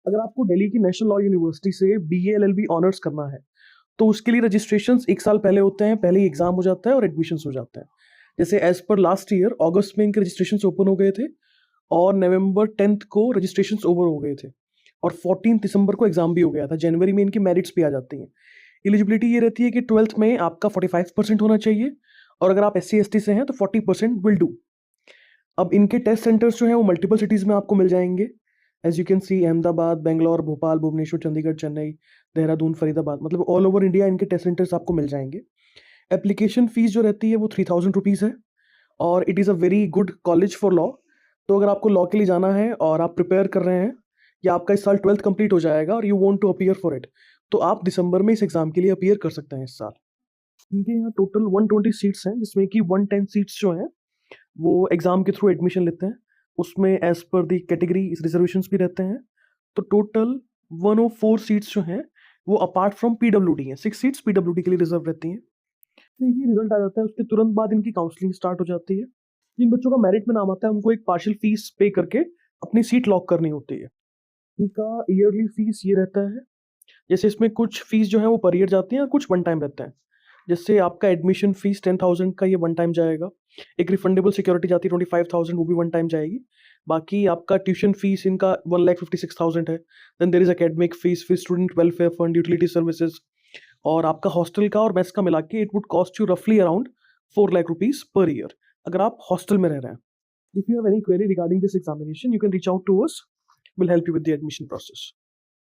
अगर आपको दिल्ली की नेशनल लॉ यूनिवर्सिटी से बीए एलएलबी ऑनर्स करना है तो उसके लिए रजिस्ट्रेशंस एक साल पहले होते हैं, पहले ही एग्जाम हो जाता है और एडमिशन्स हो जाते हैं। जैसे एज पर लास्ट ईयर अगस्त में इनके रजिस्ट्रेशंस ओपन हो गए थे और नवंबर 10th को रजिस्ट्रेशंस ओवर हो गए थे और 14 दिसंबर को एग्जाम भी हो गया था। जनवरी में इनकी मेरिट्स भी आ जाती हैं। एलिजिबिलिटी ये रहती है कि 12th में आपका 45% होना चाहिए और अगर आप SC ST से हैं तो 40% विल डू। अब इनके टेस्ट सेंटर्स जो हैं वो मल्टीपल सिटीज़ में आपको मिल जाएंगे। As you can see Ahmedabad, Bangalore, Bhopal, Bhubaneswar, Chandigarh, Chennai, Dehradun, Faridabad, मतलब ऑल ओवर इंडिया इनके टेस्ट सेंटर्स आपको मिल जाएंगे। एप्लीकेशन फीस जो रहती है वो 3000 रुपीज़ है और it is a very good college for law. तो अगर आपको लॉ के लिए जाना है और आप प्रिपेयर कर रहे हैं या आपका इस साल 12th कंप्लीट हो जाएगा और you want to appear for it, तो आप दिसंबर में इस एग्ज़ाम के लिए अपीयर कर सकते हैं इस साल। इनके यहाँ टोटल 120 सीट्स हैं जिसमें कि 110 सीट्स जो हैं वो एग्ज़ाम के थ्रू एडमिशन लेते हैं। उसमें एज पर दी कैटेगरी रिजर्वेशंस भी रहते हैं। तो टोटल 104 सीट्स जो हैं वो अपार्ट फ्रॉम PWD हैं। 6 सीट्स PWD के लिए रिजर्व रहती हैं। तो ये रिजल्ट आ जाता है उसके तुरंत बाद इनकी काउंसलिंग स्टार्ट हो जाती है। जिन बच्चों का मेरिट में नाम आता है उनको एक पार्शियल फीस पे करके अपनी सीट लॉक करनी होती है। इनका ईयरली फीस ये रहता है, जैसे इसमें कुछ फीस जो है वो पर ईयर जाती हैं और कुछ वन टाइम रहता है। जैसे आपका एडमिशन फीस 10,000 का ये वन टाइम जाएगा। एक रिफंडेबल सिक्योरिटी जाती है 25,000, वो भी वन टाइम जाएगी। बाकी आपका ट्यूशन फीस इनका 1,56,000 है। Then there is academic fees, फिर student welfare fund, utility services और आपका हॉस्टल का और मेस का मिला के इट वुड कॉस्ट यू रफली around 4 lakh rupees per year अगर आप हॉस्टल में रह रहे हैं। If you have any query regarding this examination you can reach out to us, will help you with the admission process.